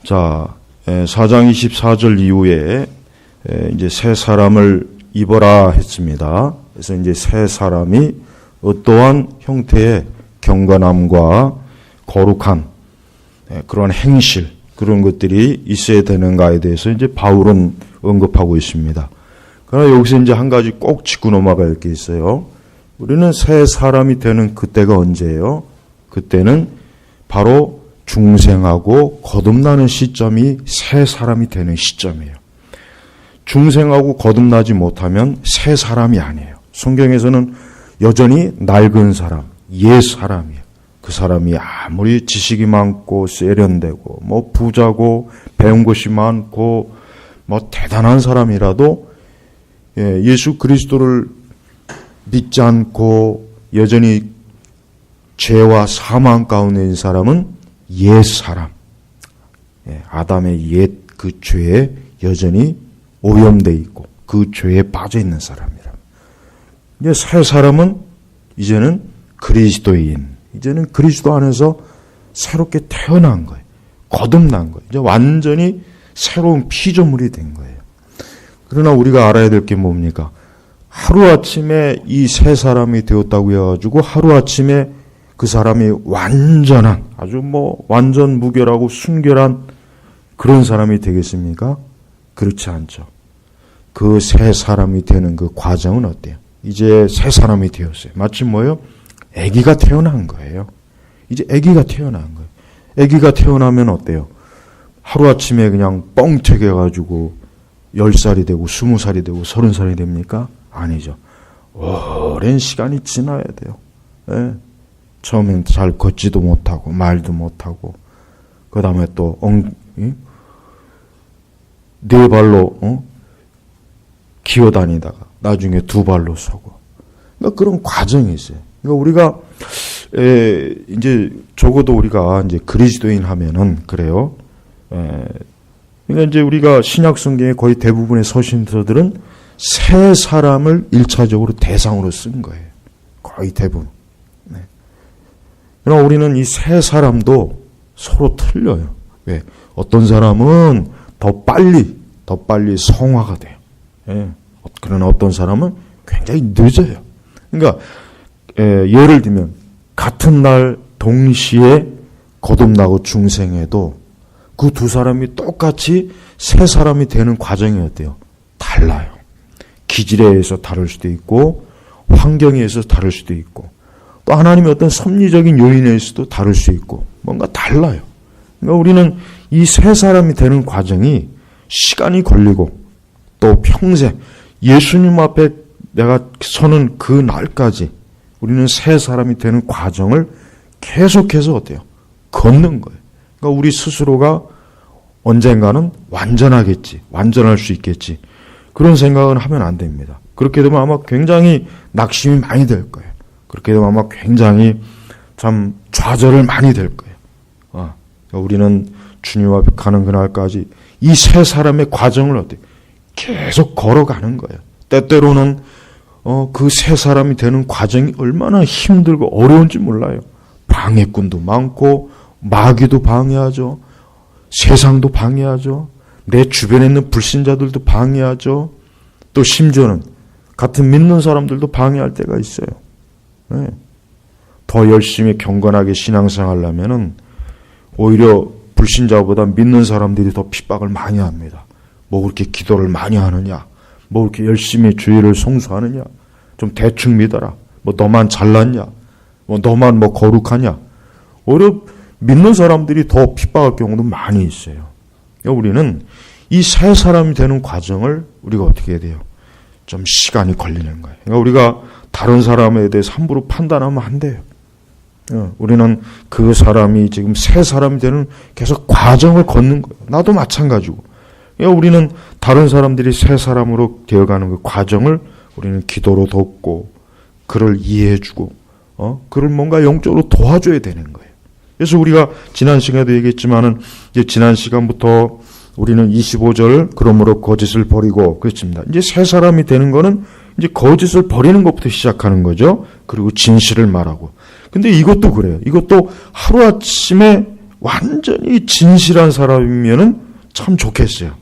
자, 4장 24절 이후에 이제 새 사람을 입어라 했습니다. 그래서 이제 새 사람이 어떠한 형태의 경건함과 거룩한 그런 행실, 그런 것들이 있어야 되는가에 대해서 이제 바울은 언급하고 있습니다. 그러나 여기서 이제 한 가지 꼭 짚고 넘어갈 게 있어요. 우리는 새 사람이 되는 그때가 언제예요? 그때는 바로 중생하고 거듭나는 시점이 새 사람이 되는 시점이에요. 중생하고 거듭나지 못하면 새 사람이 아니에요. 성경에서는 여전히 낡은 사람, 옛 사람이에요. 그 사람이 아무리 지식이 많고 세련되고 뭐 부자고 배운 것이 많고 뭐 대단한 사람이라도 예수 그리스도를 믿지 않고 여전히 죄와 사망 가운데 있는 사람은 옛 사람, 아담의 옛 그 죄에 여전히 오염되어 있고 그 죄에 빠져 있는 사람이라. 이제 새 사람은 이제는 그리스도인, 이제는 그리스도 안에서 새롭게 태어난 거예요. 거듭난 거예요. 이제 완전히 새로운 피조물이 된 거예요. 그러나 우리가 알아야 될 게 뭡니까? 하루아침에 이 새 사람이 되었다고 해가지고 하루아침에 그 사람이 완전한, 아주 완전 무결하고 순결한 그런 사람이 되겠습니까? 그렇지 않죠. 그 새 사람이 되는 그 과정은 어때요? 이제 새 사람이 되었어요. 마치 뭐예요? 아기가 태어난 거예요. 이제 아기가 태어난 거예요. 아기가 태어나면 어때요? 하루아침에 그냥 뻥 튀겨가지고 10살이 되고 20살이 되고 30살이 됩니까? 아니죠. 오랜 시간이 지나야 돼요. 예. 처음엔 잘 걷지도 못하고 말도 못하고 그 다음에 또 네 발로 기어다니다가 나중에 두 발로 서고, 그러니까 그런 과정이 있어요. 그러니까 우리가 이제 적어도 우리가 이제 그리스도인 하면은 그래요. 그러니까 이제 우리가 신약 성경의 거의 대부분의 서신서들은 새 사람을 1차적으로 대상으로 쓴 거예요. 거의 대부분. 그러나 우리는 이 새 사람도 서로 틀려요. 왜? 어떤 사람은 더 빨리 성화가 돼요. 예. 그러나 어떤 사람은 굉장히 늦어요. 그러니까 예를 들면 같은 날 동시에 거듭나고 중생해도 그 두 사람이 똑같이 새 사람이 되는 과정이 어때요? 달라요. 기질에 의해서 다를 수도 있고 환경에 의해서 다를 수도 있고 또 하나님의 어떤 섭리적인 요인에 의해서도 다를 수 있고 뭔가 달라요. 그러니까 우리는 이 새 사람이 되는 과정이 시간이 걸리고 또 평생 예수님 앞에 내가 서는 그 날까지 우리는 새 사람이 되는 과정을 계속해서 어때요? 걷는 거예요. 그러니까 우리 스스로가 언젠가는 완전하겠지, 완전할 수 있겠지, 그런 생각은 하면 안 됩니다. 그렇게 되면 아마 굉장히 낙심이 많이 될 거예요. 그렇게 되면 아마 굉장히 참 좌절을 많이 될 거예요. 그러니까 우리는 주님 앞에 가는 그날까지 이 새 사람의 과정을 어때요? 계속 걸어가는 거예요. 때때로는 그 새 사람이 되는 과정이 얼마나 힘들고 어려운지 몰라요. 방해꾼도 많고 마귀도 방해하죠. 세상도 방해하죠. 내 주변에 있는 불신자들도 방해하죠. 또 심지어는 같은 믿는 사람들도 방해할 때가 있어요. 네. 더 열심히 경건하게 신앙생활을 하면은 오히려 불신자보다 믿는 사람들이 더 핍박을 많이 합니다. 뭐 그렇게 기도를 많이 하느냐, 뭐 그렇게 열심히 주의를 성수하느냐, 좀 대충 믿어라, 뭐 너만 잘났냐, 뭐 너만 뭐 거룩하냐, 오히려 믿는 사람들이 더 핍박할 경우도 많이 있어요. 그러니까 우리는 이 새 사람이 되는 과정을 우리가 어떻게 해야 돼요? 좀 시간이 걸리는 거예요. 그러니까 우리가 다른 사람에 대해서 함부로 판단하면 안 돼요. 우리는 그 사람이 지금 새 사람이 되는 계속 과정을 걷는 거예요. 나도 마찬가지고. 그러니까 우리는 다른 사람들이 새 사람으로 되어가는 그 과정을 우리는 기도로 돕고 그를 이해해주고 그를 뭔가 영적으로 도와줘야 되는 거예요. 그래서 우리가 지난 시간에도 얘기했지만은 이제 지난 시간부터 우리는 25절 그러므로 거짓을 버리고 그랬습니다. 이제 새 사람이 되는 거는 이제 거짓을 버리는 것부터 시작하는 거죠. 그리고 진실을 말하고. 근데 이것도 그래요. 이것도 하루아침에 완전히 진실한 사람이면은 참 좋겠어요.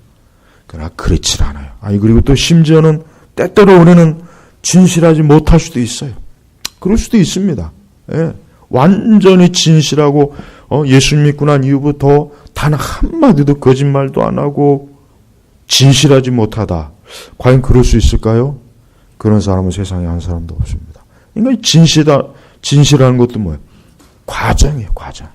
그러나 그렇지 않아요. 아니, 그리고 또 심지어는 때때로 우리는 진실하지 못할 수도 있어요. 그럴 수도 있습니다. 예. 완전히 진실하고 예수 믿고 난 이후부터 단 한마디도 거짓말도 안 하고 진실하지 못하다. 과연 그럴 수 있을까요? 그런 사람은 세상에 한 사람도 없습니다. 그러니까 진실하는 것도 뭐예요? 과정이에요. 과정.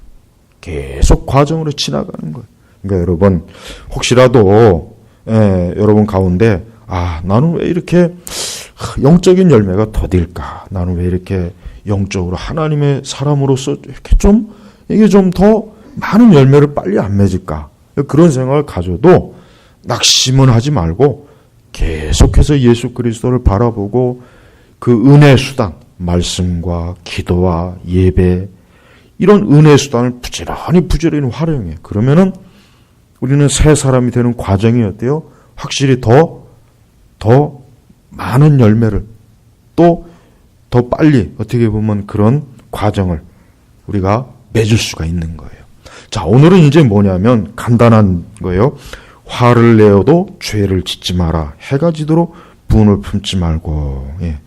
계속 과정으로 지나가는 거예요. 그러니까 여러분 혹시라도 여러분 가운데 나는 왜 이렇게 영적인 열매가 더딜까? 나는 왜 이렇게 영적으로 하나님의 사람으로서 이렇게 이게 좀 더 많은 열매를 빨리 안 맺을까? 그런 생각을 가져도 낙심은 하지 말고 계속해서 예수 그리스도를 바라보고 그 은혜 수단, 말씀과 기도와 예배, 이런 은혜 수단을 부지런히 활용해. 그러면은 우리는 새 사람이 되는 과정이 어때요? 확실히 더 많은 열매를 또 더 빨리 어떻게 보면 그런 과정을 우리가 맺을 수가 있는 거예요. 자, 오늘은 이제 뭐냐면 간단한 거예요. 화를 내어도 죄를 짓지 마라. 해가 지도록 분을 품지 말고. 예.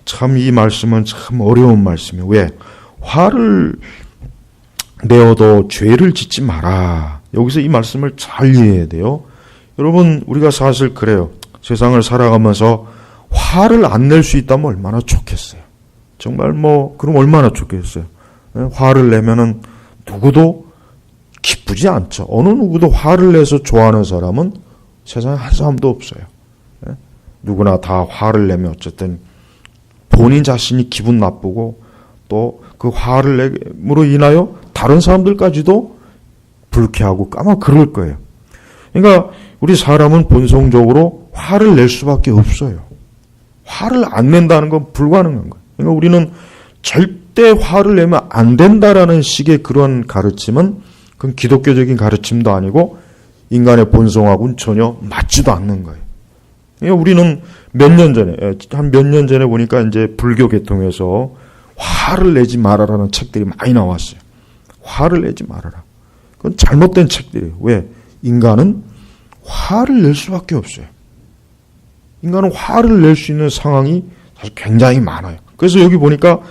참 이 말씀은 참 어려운 말씀이에요. 왜? 화를 내어도 죄를 짓지 마라. 여기서 이 말씀을 잘 이해해야 돼요. 여러분, 우리가 사실 그래요. 세상을 살아가면서 화를 안 낼 수 있다면 얼마나 좋겠어요. 정말 그럼 얼마나 좋겠어요. 화를 내면은 누구도 기쁘지 않죠. 어느 누구도 화를 내서 좋아하는 사람은 세상에 한 사람도 없어요. 누구나 다 화를 내면 어쨌든 본인 자신이 기분 나쁘고 또 그 화를 내므로 인하여 다른 사람들까지도 불쾌하고 아마 그럴 거예요. 그러니까 우리 사람은 본성적으로 화를 낼 수밖에 없어요. 화를 안 낸다는 건 불가능한 거예요. 그러니까 우리는 절대 화를 내면 안 된다라는 식의 그런 가르침은 그건 기독교적인 가르침도 아니고 인간의 본성하고는 전혀 맞지도 않는 거예요. 그러니까 우리는 한 몇 년 전에 보니까 이제 불교 계통에서 화를 내지 말아라는 책들이 많이 나왔어요. 화를 내지 말아라. 그건 잘못된 책들이에요. 왜? 인간은 화를 낼 수밖에 없어요. 인간은 화를 낼 수 있는 상황이 사실 굉장히 많아요. 그래서 여기 보니까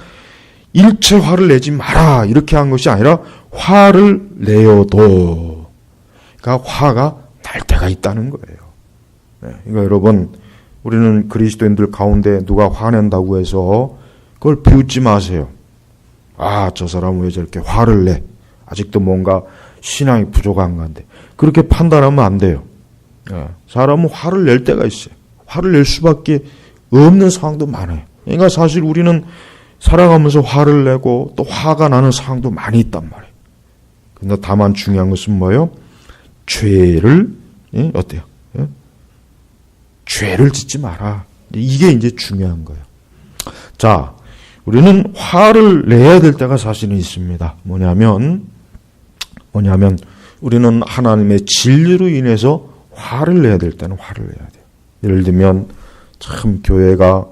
일체 화를 내지 마라 이렇게 한 것이 아니라 화를 내어도, 그러니까 화가 날 때가 있다는 거예요. 그러니까 여러분, 우리는 그리스도인들 가운데 누가 화낸다고 해서 그걸 비웃지 마세요. 저 사람은 왜 저렇게 화를 내? 아직도 뭔가 신앙이 부족한 건데. 그렇게 판단하면 안 돼요. 사람은 화를 낼 때가 있어요. 화를 낼 수밖에 없는 상황도 많아요. 그러니까 사실 우리는 살아가면서 화를 내고 또 화가 나는 상황도 많이 있단 말이에요. 근데 다만 중요한 것은 뭐예요? 죄를 어때요? 죄를 짓지 마라. 이게 이제 중요한 거예요. 자, 우리는 화를 내야 될 때가 사실은 있습니다. 뭐냐면 우리는 하나님의 진리로 인해서 화를 내야 될 때는 화를 내야 돼요. 예를 들면 참 교회가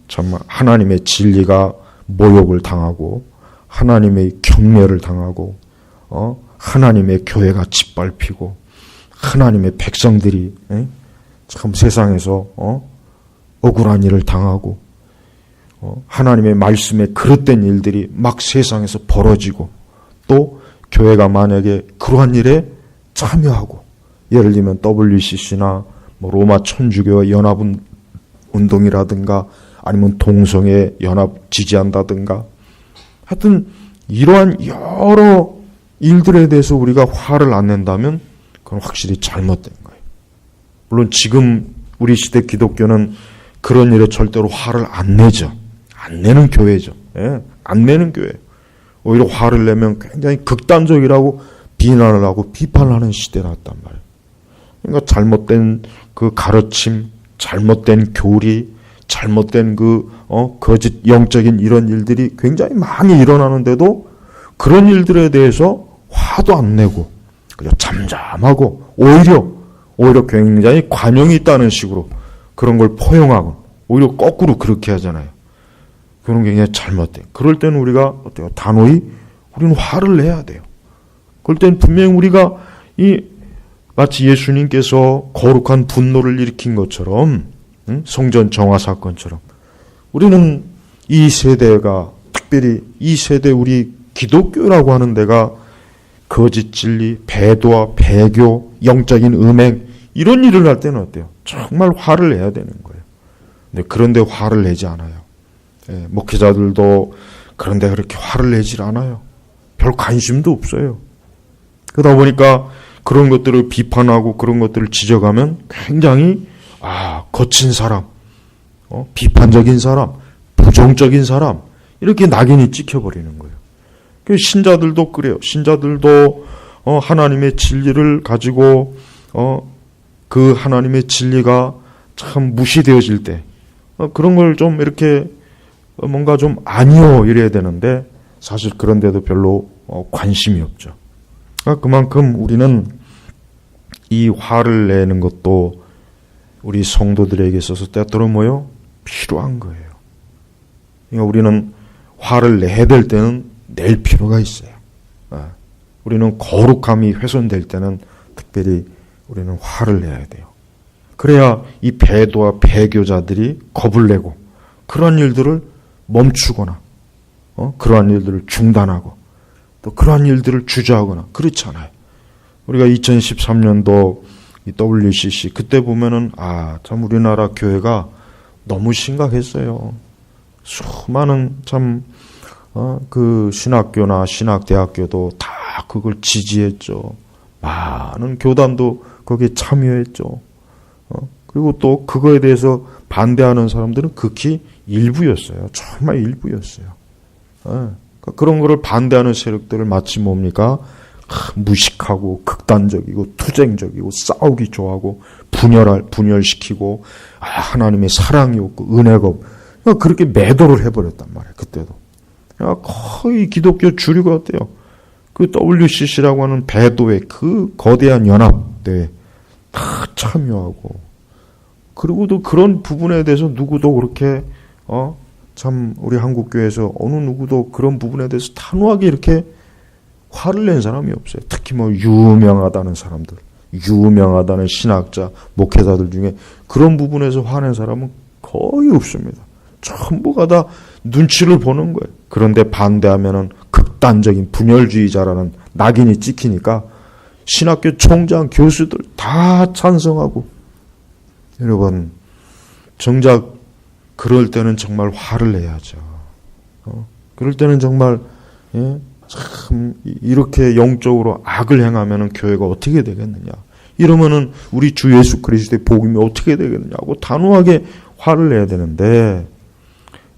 참 하나님의 진리가 모욕을 당하고 하나님의 경멸을 당하고 하나님의 교회가 짓밟히고 하나님의 백성들이 참 세상에서 억울한 일을 당하고 하나님의 말씀에 그릇된 일들이 막 세상에서 벌어지고 또 교회가 만약에 그러한 일에 참여하고 예를 들면 WCC나 로마 천주교 연합 운동이라든가 아니면 동성애 연합 지지한다든가 하여튼 이러한 여러 일들에 대해서 우리가 화를 안 낸다면 그건 확실히 잘못된 거예요. 물론 지금 우리 시대 기독교는 그런 일에 절대로 화를 안 내죠. 안 내는 교회죠. 안 내는 교회. 오히려 화를 내면 굉장히 극단적이라고 비난을 하고 비판을 하는 시대가 왔단 말이에요. 그러니까 잘못된 그 가르침, 잘못된 교리, 잘못된 거짓 영적인 이런 일들이 굉장히 많이 일어나는데도 그런 일들에 대해서 화도 안 내고 그냥 잠잠하고 오히려 굉장히 관용이 있다는 식으로 그런 걸 포용하고 오히려 거꾸로 그렇게 하잖아요. 그런 게 굉장히 잘못돼. 그럴 때는 우리가 어때요? 단호히 우리는 화를 내야 돼요. 그럴 땐 분명히 우리가 마치 예수님께서 거룩한 분노를 일으킨 것처럼, 성전 정화 사건처럼, 우리는 이 세대가, 특별히 이 세대 우리 기독교라고 하는 데가 거짓 진리, 배도와 배교, 영적인 음행, 이런 일을 할 때는 어때요? 정말 화를 내야 되는 거예요. 근데 그런데 화를 내지 않아요. 목회자들도 그런데 그렇게 화를 내질 않아요. 별 관심도 없어요. 그러다 보니까 그런 것들을 비판하고 그런 것들을 지적하면 굉장히 거친 사람, 비판적인 사람, 부정적인 사람, 이렇게 낙인이 찍혀버리는 거예요. 신자들도 그래요. 신자들도 하나님의 진리를 가지고 그 하나님의 진리가 참 무시되어질 때 그런 걸 좀 이렇게 뭔가 좀 아니요 이래야 되는데 사실 그런데도 별로 관심이 없죠. 그만큼 우리는 이 화를 내는 것도 우리 성도들에게 있어서 때때로 필요한 거예요. 그러니까 우리는 화를 내야 될 때는 낼 필요가 있어요. 우리는 거룩함이 훼손될 때는 특별히 우리는 화를 내야 돼요. 그래야 이 배도와 배교자들이 겁을 내고 그러한 일들을 멈추거나 그러한 일들을 중단하고 또 그러한 일들을 주저하거나 그렇잖아요. 우리가 2013년도 이 WCC 그때 보면은 참 우리나라 교회가 너무 심각했어요. 수많은 참 그 신학교나 신학대학교도 다 그걸 지지했죠. 많은 교단도 거기에 참여했죠. 그리고 또 그거에 대해서 반대하는 사람들은 극히 일부였어요. 정말 일부였어요. 그런 거를 반대하는 세력들을 마치 뭡니까? 무식하고 극단적이고 투쟁적이고 싸우기 좋아하고 분열시키고 하나님의 사랑이 없고 은혜가 없고 그렇게 매도를 해버렸단 말이에요. 그때도. 거의 기독교 주류가 어때요? 그 WCC라고 하는 배도의 그 거대한 연합대에 다 참여하고 그리고도 그런 부분에 대해서 누구도 그렇게 참 우리 한국교회에서 어느 누구도 그런 부분에 대해서 단호하게 이렇게 화를 낸 사람이 없어요. 특히 유명하다는 사람들, 유명하다는 신학자, 목회자들 중에 그런 부분에서 화낸 사람은 거의 없습니다. 전부가 다 눈치를 보는 거예요. 그런데 반대하면은 극단적인 분열주의자라는 낙인이 찍히니까 신학교 총장, 교수들 다 찬성하고 여러분 정작 그럴 때는 정말 화를 내야죠. 그럴 때는 정말 참 이렇게 영적으로 악을 행하면은 교회가 어떻게 되겠느냐. 이러면은 우리 주 예수 그리스도의 복음이 어떻게 되겠느냐고 단호하게 화를 내야 되는데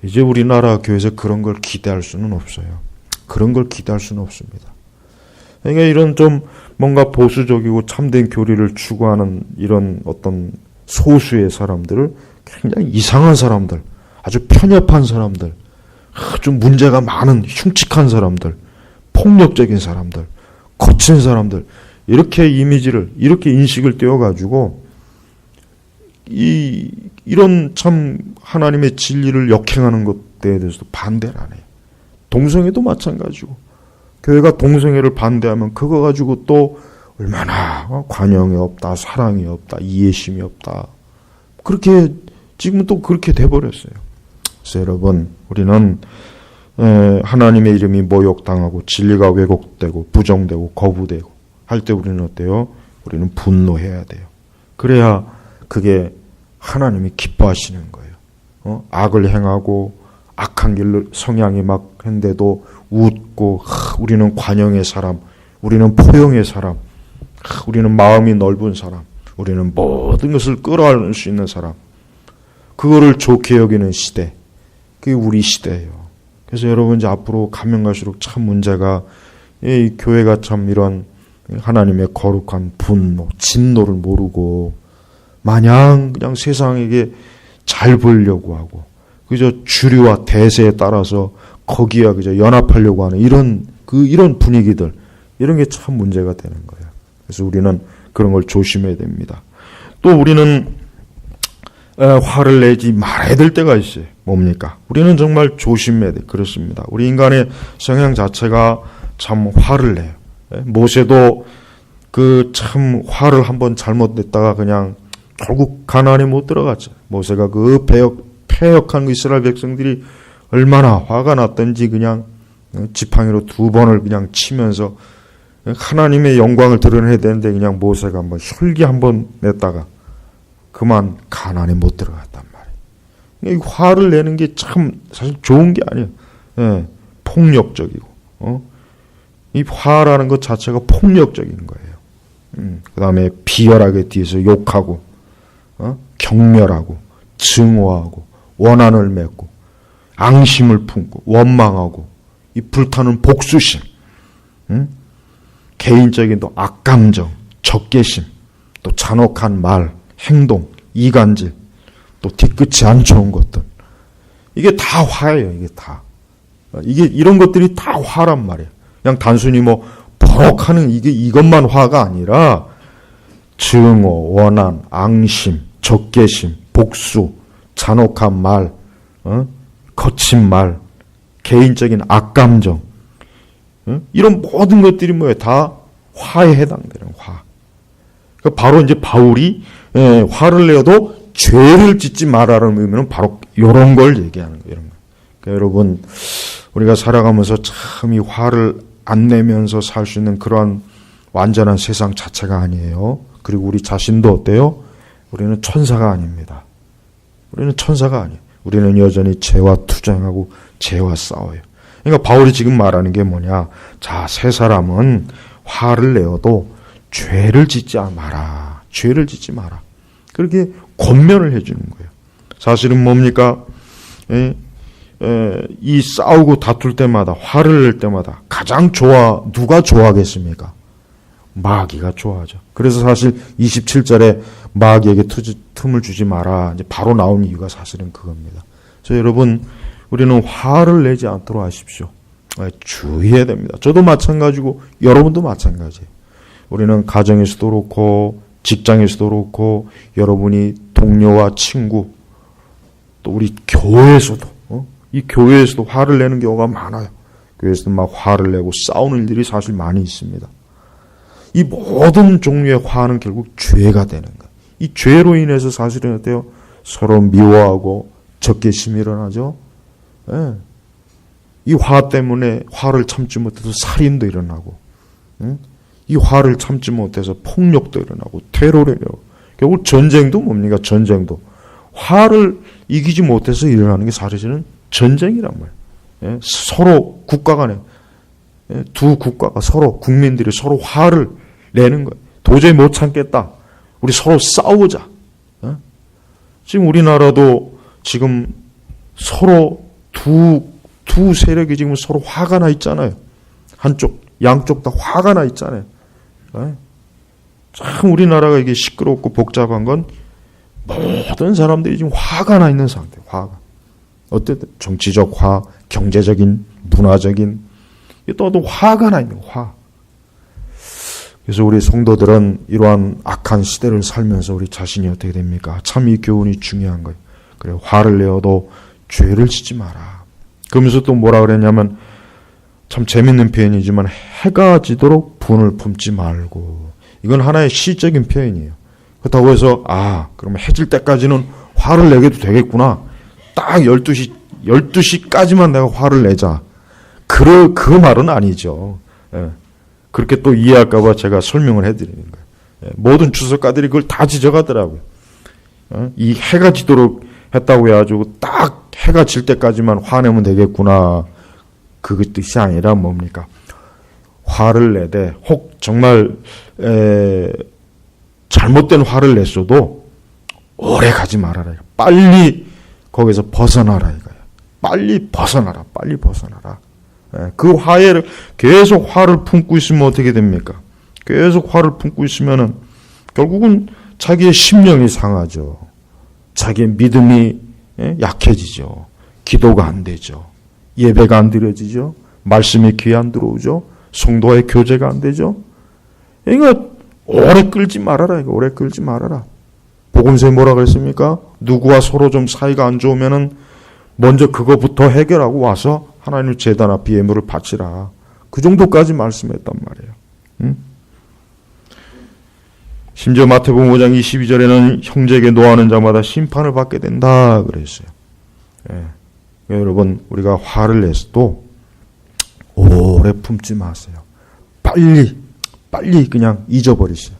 이제 우리나라 교회에서 그런 걸 기대할 수는 없어요. 그런 걸 기대할 수는 없습니다. 그러니까 이런 좀 뭔가 보수적이고 참된 교리를 추구하는 이런 어떤 소수의 사람들을 굉장히 이상한 사람들, 아주 편협한 사람들, 좀 문제가 많은 흉측한 사람들, 폭력적인 사람들, 거친 사람들 이렇게 이미지를 이렇게 인식을 띄워가지고 이런 참 하나님의 진리를 역행하는 것에 대해서도 반대를 안 해요. 동성애도 마찬가지고 교회가 동성애를 반대하면 그거 가지고 또 얼마나 관용이 없다, 사랑이 없다, 이해심이 없다. 그렇게 지금은 또 그렇게 돼버렸어요. 그래서 여러분 우리는 하나님의 이름이 모욕당하고 진리가 왜곡되고 부정되고 거부되고 할 때 우리는 어때요? 우리는 분노해야 돼요. 그래야 그게 하나님이 기뻐하시는 거예요. 악을 행하고 악한 길로 성향이 막 했는데도 웃고 우리는 관용의 사람, 우리는 포용의 사람, 우리는 마음이 넓은 사람, 우리는 모든 것을 끌어안을 수 있는 사람, 그거를 좋게 여기는 시대, 그게 우리 시대예요. 그래서 여러분 이제 앞으로 가면 갈수록 참 문제가 이 교회가 참 이런 하나님의 거룩한 분노, 진노를 모르고 마냥 그냥 세상에게 잘 보이려고 하고 그저 주류와 대세에 따라서 거기에 그저 연합하려고 하는 이런 분위기들 이런 게 참 문제가 되는 거예요. 그래서 우리는 그런 걸 조심해야 됩니다. 또 우리는 화를 내지 말아야 될 때가 있어요. 뭡니까? 우리는 정말 조심해야 돼. 그렇습니다. 우리 인간의 성향 자체가 참 화를 내요. 모세도 그 참 화를 한번 잘못냈다가 그냥 결국 가나안에 못 들어갔죠. 모세가 그 패역한 이스라엘 백성들이 얼마나 화가 났던지 그냥 지팡이로 2번을 그냥 치면서 하나님의 영광을 드러내야 되는데 그냥 모세가 한번 혈기 한번 냈다가 그만 가나안에 못 들어갔단 말이에요. 이 화를 내는 게 참 사실 좋은 게 아니에요. 폭력적이고 이 화라는 것 자체가 폭력적인 거예요. 그 다음에 비열하게 뒤에서 욕하고 경멸하고 증오하고 원한을 맺고 앙심을 품고 원망하고 이 불타는 복수심, 개인적인 또 악감정, 적개심, 또 잔혹한 말, 행동, 이간질, 또 뒤끝이 안 좋은 것들, 이게 다 화예요. 이게 이런 것들이 다 화란 말이에요. 그냥 단순히 뭐 버럭하는 이것만 화가 아니라 증오, 원한, 앙심, 적개심, 복수, 잔혹한 말, 거친 말, 개인적인 악감정, 이런 모든 것들이 뭐예요? 다 화에 해당되는 화. 그러니까 바로 이제 바울이 화를 내어도 죄를 짓지 말아라는 의미는 바로 이런 걸 얘기하는 거예요. 이런 거. 그러니까 여러분, 우리가 살아가면서 참 이 화를 안 내면서 살 수 있는 그러한 완전한 세상 자체가 아니에요. 그리고 우리 자신도 어때요? 우리는 천사가 아닙니다. 우리는 천사가 아니에요. 우리는 여전히 죄와 투쟁하고 죄와 싸워요. 그러니까 바울이 지금 말하는 게 뭐냐? 자, 세 사람은 화를 내어도 죄를 짓지 마라. 죄를 짓지 마라. 그렇게 권면을 해주는 거예요. 사실은 뭡니까? 이 싸우고 다툴 때마다, 화를 낼 때마다 가장 누가 좋아하겠습니까? 마귀가 좋아하죠. 그래서 사실 27절에 마귀에게 틈을 주지 마라. 이제 바로 나온 이유가 사실은 그겁니다. 그래서 여러분, 우리는 화를 내지 않도록 하십시오. 주의해야 됩니다. 저도 마찬가지고 여러분도 마찬가지예요. 우리는 가정에서도 그렇고 직장에서도 그렇고 여러분이 동료와 친구 또 우리 교회에서도 이 교회에서도 화를 내는 경우가 많아요. 교회에서도 막 화를 내고 싸우는 일이 사실 많이 있습니다. 이 모든 종류의 화는 결국 죄가 되는 거예요. 이 죄로 인해서 사실은 어때요? 서로 미워하고 적개심이 일어나죠. 예. 이 화 때문에 화를 참지 못해서 살인도 일어나고, 이 화를 참지 못해서 폭력도 일어나고, 테러도 일어나고, 결국 전쟁도 뭡니까? 전쟁도 화를 이기지 못해서 일어나는 게 사실은 전쟁이란 말이에요. 예. 서로 국가 간에 두 국가가 서로 국민들이 서로 화를 내는 거예요. 도저히 못 참겠다. 우리 서로 싸우자. 예. 지금 우리나라도 지금 서로 두 세력이 지금 서로 화가 나 있잖아요. 양쪽 다 화가 나 있잖아요. 참 우리나라가 이게 시끄럽고 복잡한 건 모든 사람들이 지금 화가 나 있는 상태. 화가. 어쨌든 정치적 화, 경제적인, 문화적인 또 화가 나 있는 화. 그래서 우리 성도들은 이러한 악한 시대를 살면서 우리 자신이 어떻게 됩니까? 참 이 교훈이 중요한 거예요. 그래 화를 내어도 죄를 짓지 마라. 그러면서 또 뭐라 그랬냐면 참 재밌는 표현이지만 해가 지도록 분을 품지 말고, 이건 하나의 시적인 표현이에요. 그렇다고 해서 그러면 해질 때까지는 화를 내게도 되겠구나. 딱 12시까지만 내가 화를 내자. 그 말은 아니죠. 예. 그렇게 또 이해할까 봐 제가 설명을 해드리는 거예요. 예. 모든 주석가들이 그걸 다 지적하더라고요. 이 해가 지도록 했다고 해가지고 딱 해가 질 때까지만 화내면 되겠구나. 그 뜻이 아니라 뭡니까? 화를 내되 혹 정말 잘못된 화를 냈어도 오래 가지 말아라. 빨리 거기서 벗어나라 이거예요. 빨리 벗어나라. 그 화해를 계속 화를 품고 있으면 어떻게 됩니까? 계속 화를 품고 있으면은 결국은 자기의 심령이 상하죠. 자기의 믿음이 약해지죠. 기도가 안 되죠. 예배가 안 드려지죠. 말씀이 귀에 안 들어오죠. 성도와의 교제가 안 되죠. 그러니까 오래 끌지 말아라. 오래 끌지 말아라. 복음서에 뭐라 그랬습니까? 누구와 서로 좀 사이가 안 좋으면은 먼저 그거부터 해결하고 와서 하나님 제단 앞에 예물을 바치라. 그 정도까지 말씀했단 말이에요. 심지어 마태복음 5장 22절에는 형제에게 노하는 자마다 심판을 받게 된다 그랬어요. 예. 여러분, 우리가 화를 내서도 오래 품지 마세요. 빨리 그냥 잊어버리세요.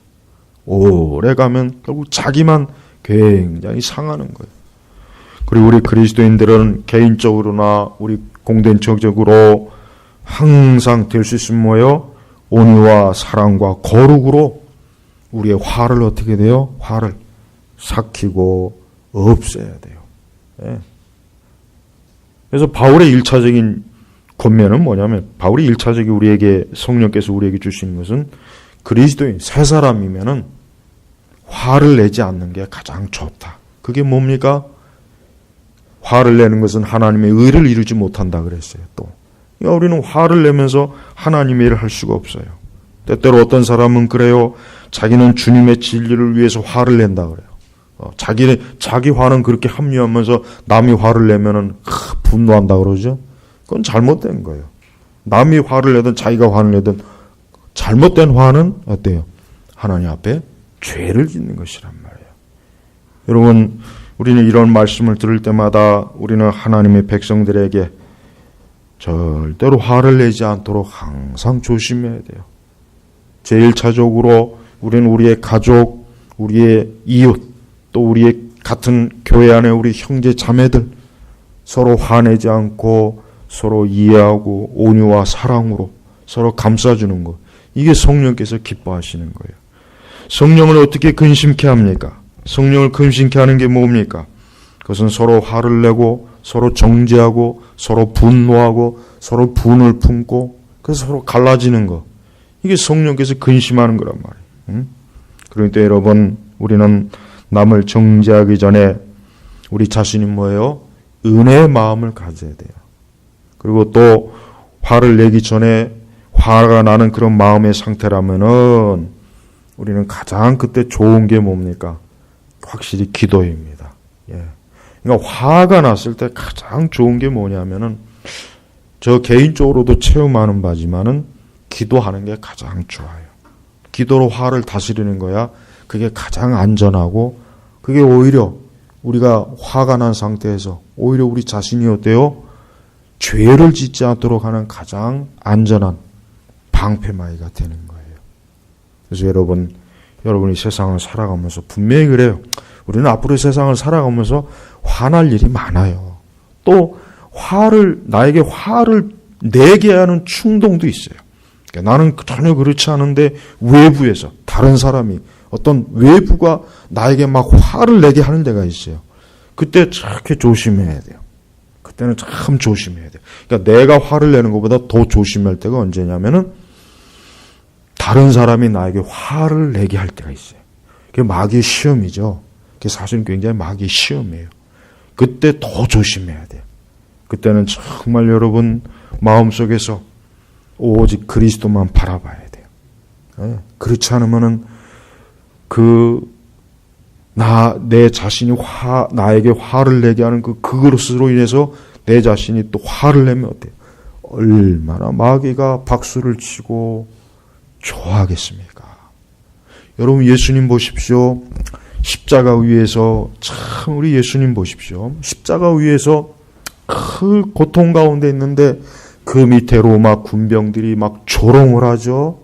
오래 가면 결국 자기만 굉장히 상하는 거예요. 그리고 우리 그리스도인들은 개인적으로나 우리 공동체적으로 항상 될 수 있으면 뭐예요? 온유와 사랑과 거룩으로 우리의 화를 어떻게 돼요? 화를 삭히고 없애야 돼요. 예. 그래서 바울의 1차적인 권면은 뭐냐면, 바울이 1차적인 우리에게, 성령께서 우리에게 주시는 것은 그리스도인, 새 사람이면은 화를 내지 않는 게 가장 좋다. 그게 뭡니까? 화를 내는 것은 하나님의 의를 이루지 못한다 그랬어요. 또 그러니까 우리는 화를 내면서 하나님의 일을 할 수가 없어요. 때때로 어떤 사람은 그래요. 자기는 주님의 진리를 위해서 화를 낸다 그래요. 자기 화는 그렇게 합리하면서 남이 화를 내면은 분노한다 그러죠. 그건 잘못된 거예요. 남이 화를 내든 자기가 화를 내든 잘못된 화는 어때요? 하나님 앞에 죄를 짓는 것이란 말이에요. 여러분, 우리는 이런 말씀을 들을 때마다 우리는 하나님의 백성들에게 절대로 화를 내지 않도록 항상 조심해야 돼요. 제일 차적으로 우리는 우리의 가족, 우리의 이웃, 또 우리의 같은 교회 안에 우리 형제 자매들 서로 화내지 않고 서로 이해하고 온유와 사랑으로 서로 감싸주는 것, 이게 성령께서 기뻐하시는 거예요. 성령을 어떻게 근심케 합니까? 성령을 근심케 하는 게 뭡니까? 그것은 서로 화를 내고 서로 정죄하고 서로 분노하고 서로 분을 품고 그래서 서로 갈라지는 것, 이게 성령께서 근심하는 거란 말이에요. 그러니까 여러분, 우리는 남을 정죄하기 전에 우리 자신이 뭐예요? 은혜의 마음을 가져야 돼요. 그리고 또 화를 내기 전에 화가 나는 그런 마음의 상태라면은 우리는 가장 그때 좋은 게 뭡니까? 확실히 기도입니다. 예. 그러니까 화가 났을 때 가장 좋은 게 뭐냐면은, 저 개인적으로도 체험하는 바지만은 기도하는 게 가장 좋아요. 기도로 화를 다스리는 거야. 그게 가장 안전하고, 그게 오히려 우리가 화가 난 상태에서 오히려 우리 자신이 어때요? 죄를 짓지 않도록 하는 가장 안전한 방패막이가 되는 거예요. 그래서 여러분이 세상을 살아가면서 분명히 그래요. 우리는 앞으로 세상을 살아가면서 화날 일이 많아요. 또 나에게 화를 내게 하는 충동도 있어요. 그러니까 나는 전혀 그렇지 않은데 외부에서 다른 사람이, 어떤 외부가 나에게 막 화를 내게 하는 데가 있어요. 그때 저렇게 조심해야 돼요. 그때는 참 조심해야 돼요. 그러니까 내가 화를 내는 것보다 더 조심할 때가 언제냐면은 다른 사람이 나에게 화를 내게 할 때가 있어요. 그게 마귀의 시험이죠. 그게 사실은 굉장히 마귀의 시험이에요. 그때 더 조심해야 돼요. 그때는 정말 여러분 마음속에서 오직 그리스도만 바라봐야 돼요. 네. 그렇지 않으면은 내 자신이 나에게 화를 내게 하는 그것으로 인해서 내 자신이 또 화를 내면 어때요? 얼마나 마귀가 박수를 치고 좋아하겠습니까? 여러분, 예수님 보십시오. 십자가 위에서, 참 우리 예수님 보십시오. 십자가 위에서 그 고통 가운데 있는데 그 밑에 로마 군병들이 막 조롱을 하죠.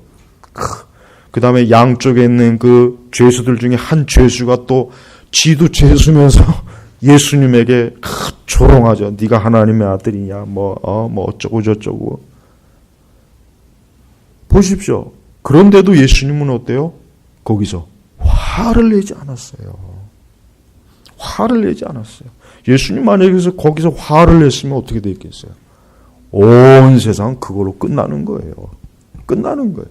그 다음에 양쪽에 있는 그 죄수들 중에 한 죄수가 또 지도 죄수면서 예수님에게 조롱하죠. 네가 하나님의 아들이냐, 뭐 어쩌고 저쩌고. 보십시오. 그런데도 예수님은 어때요? 거기서 화를 내지 않았어요. 화를 내지 않았어요. 예수님 만약에 거기서 화를 냈으면 어떻게 됐겠어요? 온 세상 그걸로 끝나는 거예요. 끝나는 거예요.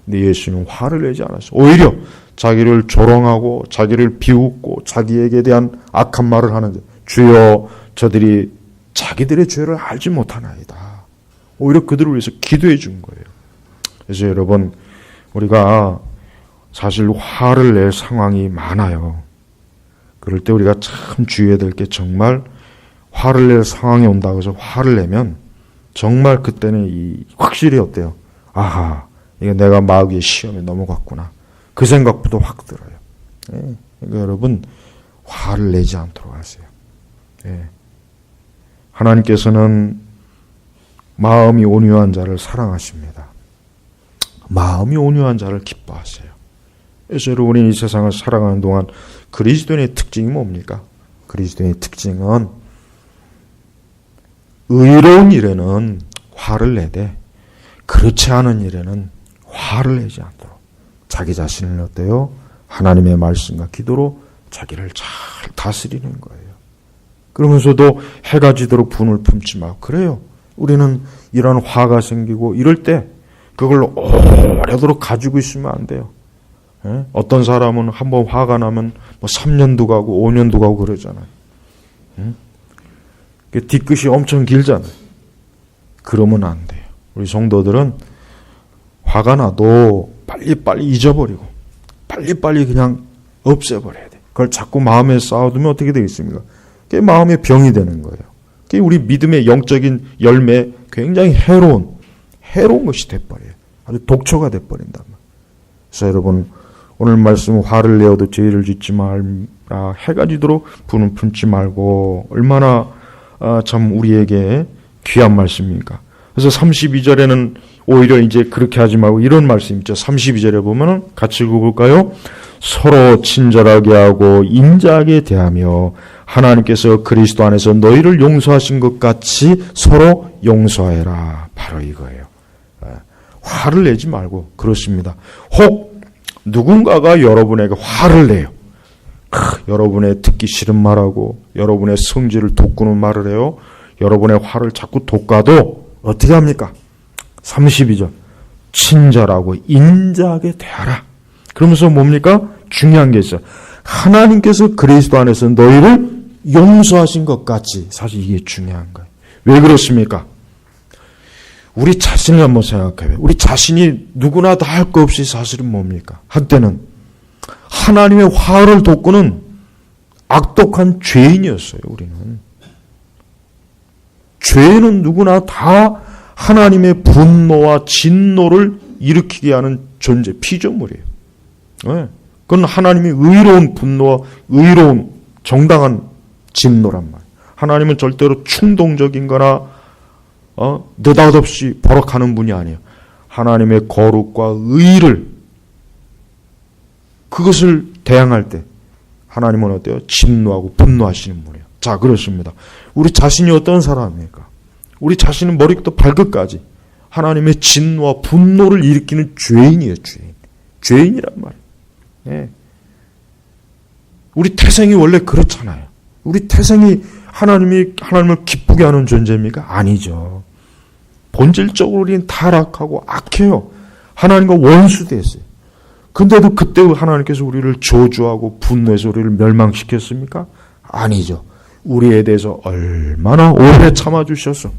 근데 예수님은 화를 내지 않았어요. 오히려 자기를 조롱하고 자기를 비웃고 자기에게 대한 악한 말을 하는데, 주여 저들이 자기들의 죄를 알지 못하나이다. 오히려 그들을 위해서 기도해 준 거예요. 그래서 여러분, 우리가 사실 화를 낼 상황이 많아요. 그럴 때 우리가 참 주의해야 될 게, 정말 화를 낼 상황이 온다고 해서 화를 내면 정말 그때는 확실히 어때요? 아하, 이게 내가 마귀의 시험에 넘어갔구나. 그 생각부터 확 들어요. 예. 그러니까 여러분, 화를 내지 않도록 하세요. 예. 하나님께서는 마음이 온유한 자를 사랑하십니다. 마음이 온유한 자를 기뻐하세요. 그래서 여러분이 이 세상을 살아가는 동안 그리스도인의 특징이 뭡니까? 그리스도인의 특징은 의로운 일에는 화를 내되 그렇지 않은 일에는 화를 내지 않도록 자기 자신을 어때요? 하나님의 말씀과 기도로 자기를 잘 다스리는 거예요. 그러면서도 해가 지도록 분을 품지 말고 그래요. 우리는 이런 화가 생기고 이럴 때 그걸 오래도록 가지고 있으면 안 돼요. 예? 어떤 사람은 한번 화가 나면 뭐 3년도 가고 5년도 가고 그러잖아요. 뒤끝이 엄청 길잖아요. 그러면 안 돼요. 우리 성도들은 화가 나도 빨리빨리 잊어버리고 빨리빨리 그냥 없애버려야 돼. 그걸 자꾸 마음에 쌓아두면 어떻게 되겠습니까? 그게 마음의 병이 되는 거예요. 그게 우리 믿음의 영적인 열매에 굉장히 해로운 것이 돼버려요. 아주 독초가 돼버린단 말이에요. 그래서 여러분 오늘 말씀 화를 내어도 죄를 짓지 말라. 해가 지도록 분을 품지 말고 얼마나 참 우리에게 귀한 말씀입니까? 그래서 32절에는 오히려 이제 그렇게 하지 말고 이런 말씀 있죠. 32절에 보면은 같이 읽어볼까요? 서로 친절하게 하고 인자하게 대하며 하나님께서 그리스도 안에서 너희를 용서하신 것 같이 서로 용서해라. 바로 이거예요. 화를 내지 말고 그렇습니다. 혹 누군가가 여러분에게 화를 내요. 여러분의 듣기 싫은 말하고 여러분의 성질을 돋구는 말을 해요. 여러분의 화를 자꾸 돋가도 어떻게 합니까? 32절 친절하고 인자하게 대하라. 그러면서 뭡니까? 중요한 게 있어요. 하나님께서 그리스도 안에서 너희를 용서하신 것 같이. 사실 이게 중요한 거예요. 왜 그렇습니까? 우리 자신을 한번 생각해봐요. 우리 자신이 누구나 다 할 거 없이 사실은 뭡니까? 한때는 하나님의 화를 돋구는 악독한 죄인이었어요. 우리는. 죄는 누구나 다 하나님의 분노와 진노를 일으키게 하는 존재, 피조물이에요. 네. 그건 하나님의 의로운 분노와 의로운 정당한 진노란 말이에요. 하나님은 절대로 충동적인 거나 느닷없이 버럭하는 분이 아니에요. 하나님의 거룩과 의를 그것을 대항할 때 하나님은 어때요? 진노하고 분노하시는 분이에요. 자, 그렇습니다. 우리 자신이 어떤 사람입니까? 우리 자신은 머리부터 발끝까지 하나님의 진노와 분노를 일으키는 죄인이에요. 죄인이란 말이에요. 네. 우리 태생이 원래 그렇잖아요. 우리 태생이 하나님을 기쁘게 하는 존재입니까? 아니죠. 본질적으로 우리는 타락하고 악해요. 하나님과 원수됐어요. 근데도 그때 하나님께서 우리를 저주하고 분노해서 우리를 멸망시켰습니까? 아니죠. 우리에 대해서 얼마나 오래 참아주셔서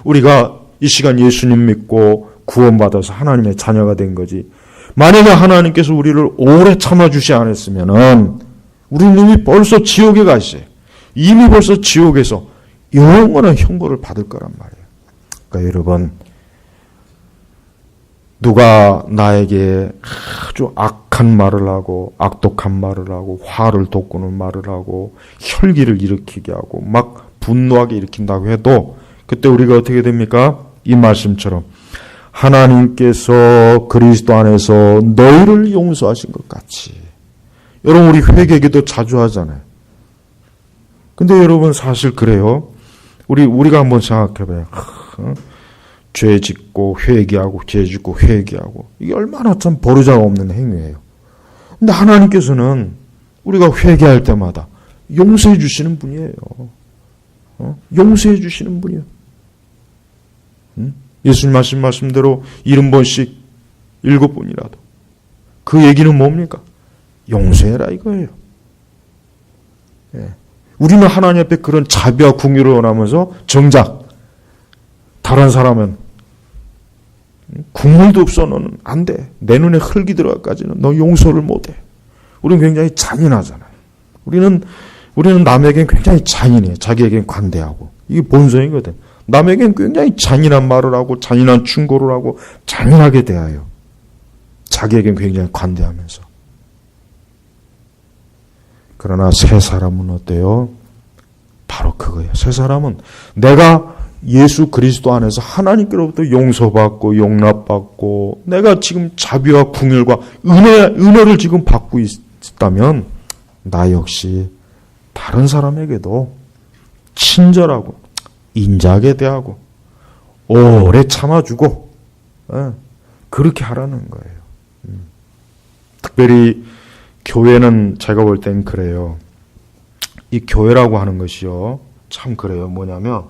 우리가 이 시간 예수님 믿고 구원받아서 하나님의 자녀가 된 거지. 만약에 하나님께서 우리를 오래 참아주지 않았으면은 우리는 이미 벌써 지옥에 가 있어요. 이미 벌써 지옥에서 영원한 형벌을 받을 거란 말이에요. 그러니까 여러분, 누가 나에게 아주 악한 말을 하고 악독한 말을 하고 화를 돋구는 말을 하고 혈기를 일으키게 하고 막 분노하게 일으킨다고 해도 그때 우리가 어떻게 됩니까? 이 말씀처럼 하나님께서 그리스도 안에서 너희를 용서하신 것 같이. 여러분, 우리 회개기도 자주 하잖아요. 근데 여러분, 사실 그래요. 우리가 한번 생각해봐요. 죄 짓고 회개하고 죄 짓고 회개하고 이게 얼마나 참 버르장 없는 행위예요. 근데 하나님께서는 우리가 회개할 때마다 용서해 주시는 분이에요. 용서해 주시는 분이에요. 예수님 하신 말씀대로 70번씩 7번이라도 그 얘기는 뭡니까? 용서해라 이거예요. 예. 우리는 하나님 앞에 그런 자비와 긍휼을 원하면서 정작 다른 사람은 국물도 없어 너는 안 돼. 내 눈에 흙이 들어가까지는 너 용서를 못해. 우리는 굉장히 잔인하잖아요. 우리는 남에겐 굉장히 잔인해요. 자기에겐 관대하고. 이게 본성이거든. 남에겐 굉장히 잔인한 말을 하고 잔인한 충고를 하고 잔인하게 대하여 자기에겐 굉장히 관대하면서. 그러나 새 사람은 어때요? 바로 그거예요. 새 사람은 내가 예수 그리스도 안에서 하나님께로부터 용서받고 용납받고 내가 지금 자비와 긍휼과 은혜를 지금 받고 있다면 나 역시 다른 사람에게도 친절하고 인자하게 대하고 오래 참아주고 그렇게 하라는 거예요. 특별히 교회는 제가 볼 땐 그래요. 이 교회라고 하는 것이요. 참 그래요. 뭐냐면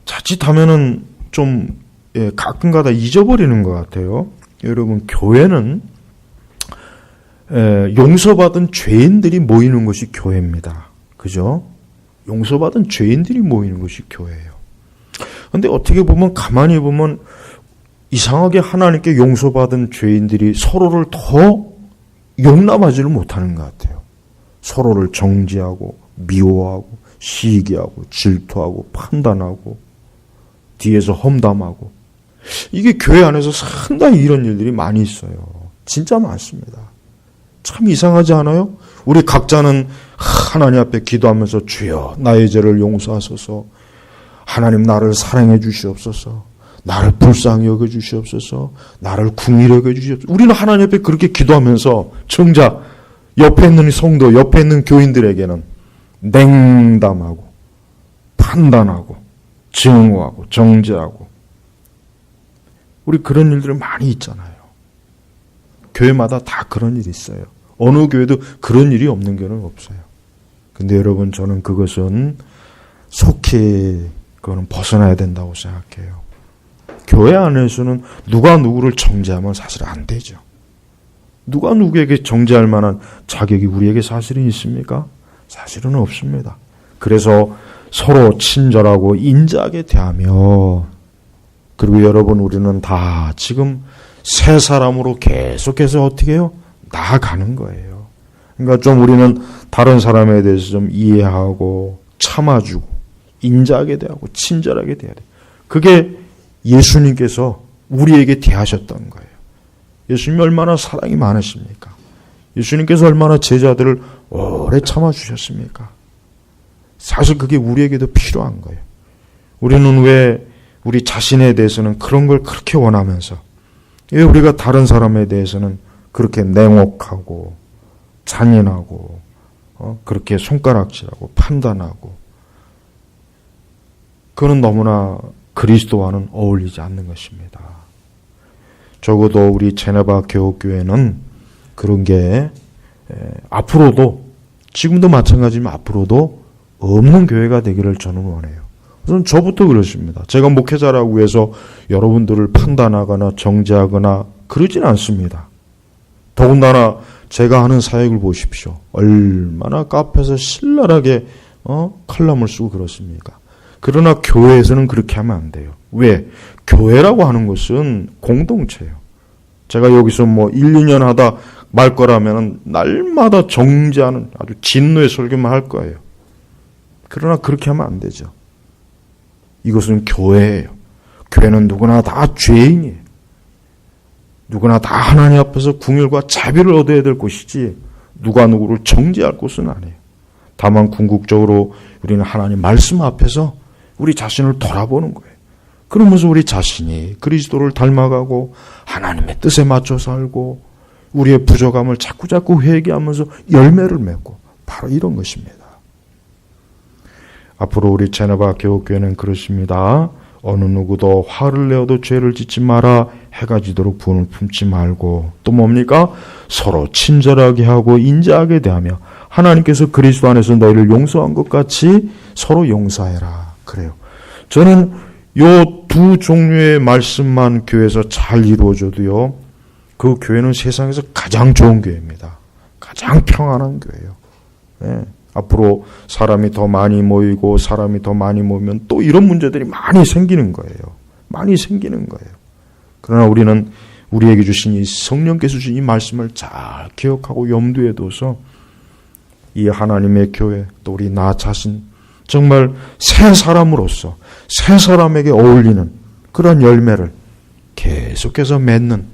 자칫하면은 좀 가끔가다 잊어버리는 것 같아요. 여러분, 교회는 용서받은 죄인들이 모이는 것이 교회입니다. 그죠? 용서받은 죄인들이 모이는 것이 교회예요. 근데 어떻게 보면 가만히 보면 이상하게 하나님께 용서받은 죄인들이 서로를 더 용납하지를 못하는 것 같아요. 서로를 정죄하고 미워하고 시기하고 질투하고 판단하고 뒤에서 험담하고 이게 교회 안에서 상당히 이런 일들이 많이 있어요. 진짜 많습니다. 참 이상하지 않아요? 우리 각자는 하나님 앞에 기도하면서 주여 나의 죄를 용서하소서, 하나님 나를 사랑해 주시옵소서, 나를 불쌍히 여겨 주시옵소서, 나를 긍휼히 여겨 주시옵소서. 우리는 하나님 앞에 그렇게 기도하면서 정작 옆에 있는 성도, 옆에 있는 교인들에게는 냉담하고 판단하고 증오하고 정죄하고 우리 그런 일들이 많이 있잖아요. 교회마다 다 그런 일이 있어요. 어느 교회도 그런 일이 없는 교회는 없어요. 근데 여러분, 저는 그것은 속히 그거는 벗어나야 된다고 생각해요. 교회 안에서는 누가 누구를 정죄하면 사실 안 되죠. 누가 누구에게 정죄할 만한 자격이 우리에게 사실은 있습니까? 사실은 없습니다. 그래서 서로 친절하고 인자하게 대하며, 그리고 여러분, 우리는 다 지금 새 사람으로 계속해서 어떻게 해요? 나아가는 거예요. 그러니까 좀 우리는 다른 사람에 대해서 좀 이해하고 참아주고 인자하게 대하고 친절하게 대해야 돼요. 그게 예수님께서 우리에게 대하셨던 거예요. 예수님이 얼마나 사랑이 많으십니까? 예수님께서 얼마나 제자들을 오래 참아주셨습니까? 사실 그게 우리에게도 필요한 거예요. 우리는 왜 우리 자신에 대해서는 그런 걸 그렇게 원하면서 왜 우리가 다른 사람에 대해서는 그렇게 냉혹하고 잔인하고 그렇게 손가락질하고 판단하고, 그건 너무나 그리스도와는 어울리지 않는 것입니다. 적어도 우리 제네바 교회는 그런 게 앞으로도, 지금도 마찬가지지만 앞으로도 없는 교회가 되기를 저는 원해요. 우선 저부터 그렇습니다. 제가 목회자라고 해서 여러분들을 판단하거나 정죄하거나 그러진 않습니다. 더군다나 제가 하는 사역을 보십시오. 얼마나 카페에서 신랄하게 칼럼을 쓰고 그렇습니까? 그러나 교회에서는 그렇게 하면 안 돼요. 왜? 교회라고 하는 것은 공동체예요. 제가 여기서 1, 2년 하다 말 거라면 날마다 정죄하는 아주 진노의 설교만 할 거예요. 그러나 그렇게 하면 안 되죠. 이것은 교회예요. 교회는 누구나 다 죄인이에요. 누구나 다 하나님 앞에서 긍휼과 자비를 얻어야 될 곳이지 누가 누구를 정죄할 곳은 아니에요. 다만 궁극적으로 우리는 하나님 말씀 앞에서 우리 자신을 돌아보는 거예요. 그러면서 우리 자신이 그리스도를 닮아가고 하나님의 뜻에 맞춰 살고 우리의 부족함을 자꾸자꾸 회개하면서 열매를 맺고, 바로 이런 것입니다. 앞으로 우리 제네바 교회는 그렇습니다. 어느 누구도 화를 내어도 죄를 짓지 마라. 해가 지도록 분을 품지 말고, 또 뭡니까? 서로 친절하게 하고 인자하게 대하며 하나님께서 그리스도 안에서 너희를 용서한 것 같이 서로 용서해라. 그래요. 저는 요 두 종류의 말씀만 교회에서 잘 이루어져도요, 그 교회는 세상에서 가장 좋은 교회입니다. 가장 평안한 교회예요. 네. 앞으로 사람이 더 많이 모이고 사람이 더 많이 모이면 또 이런 문제들이 많이 생기는 거예요. 많이 생기는 거예요. 그러나 우리는 우리에게 주신 이 성령께서 주신 이 말씀을 잘 기억하고 염두에 둬서 이 하나님의 교회, 또 우리 나 자신, 정말 새 사람으로서 새 사람에게 어울리는 그런 열매를 계속해서 맺는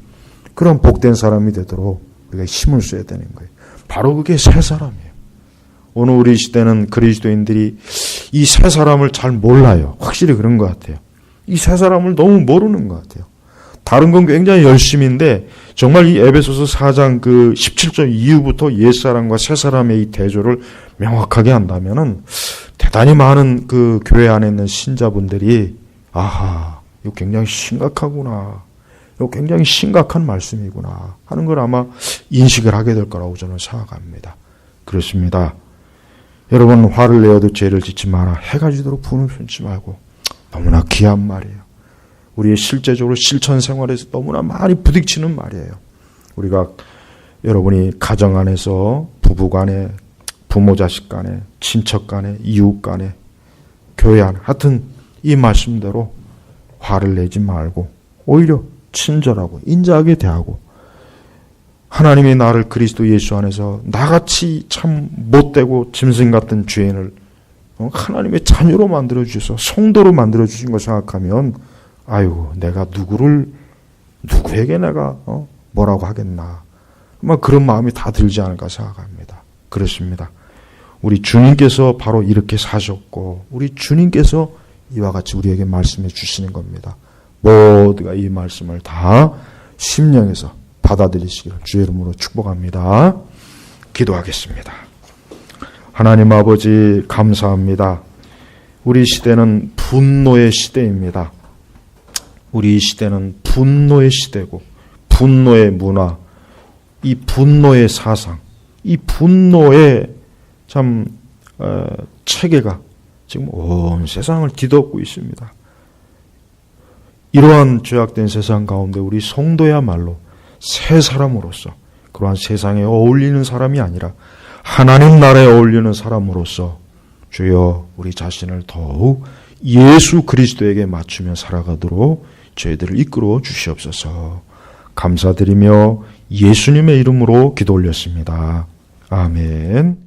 그런 복된 사람이 되도록 우리가 힘을 써야 되는 거예요. 바로 그게 새 사람이에요. 오늘 우리 시대는 그리스도인들이 이 새 사람을 잘 몰라요. 확실히 그런 것 같아요. 이 새 사람을 너무 모르는 것 같아요. 다른 건 굉장히 열심인데 정말 이 에베소서 4장 그 17절 이후부터 옛사람과 새사람의 이 대조를 명확하게 한다면은 대단히 많은 그 교회 안에 있는 신자분들이 아하, 이거 굉장히 심각하구나. 이거 굉장히 심각한 말씀이구나 하는 걸 아마 인식을 하게 될 거라고 저는 생각합니다. 그렇습니다. 여러분, 화를 내어도 죄를 짓지 마라. 해가 지도록 분을 품지 말고. 너무나 귀한 말이에요. 우리의 실제적으로 실천 생활에서 너무나 많이 부딪히는 말이에요. 우리가 여러분이 가정 안에서 부부 간에, 부모 자식 간에, 친척 간에, 이웃 간에, 교회 안에 하여튼 이 말씀대로 화를 내지 말고 오히려 친절하고 인자하게 대하고 하나님이 나를 그리스도 예수 안에서 나같이 참 못되고 짐승 같은 죄인을 하나님의 자녀로 만들어주셔서 성도로 만들어주신 걸 생각하면 아유, 내가 누구에게 내가 뭐라고 하겠나. 아마 그런 마음이 다 들지 않을까 생각합니다. 그렇습니다. 우리 주님께서 바로 이렇게 사셨고 우리 주님께서 이와 같이 우리에게 말씀해 주시는 겁니다. 모두가 이 말씀을 다 심령에서 받아들이시기를 주의 이름으로 축복합니다. 기도하겠습니다. 하나님 아버지 감사합니다. 우리 시대는 분노의 시대입니다. 우리 시대는 분노의 시대고 분노의 문화, 이 분노의 사상, 이 분노의 참 체계가 지금 온 세상을 뒤덮고 있습니다. 이러한 죄악된 세상 가운데 우리 성도야말로 새 사람으로서 그러한 세상에 어울리는 사람이 아니라 하나님 나라에 어울리는 사람으로서 주여 우리 자신을 더욱 예수 그리스도에게 맞추며 살아가도록 저희들을 이끌어 주시옵소서. 감사드리며 예수님의 이름으로 기도 올렸습니다. 아멘.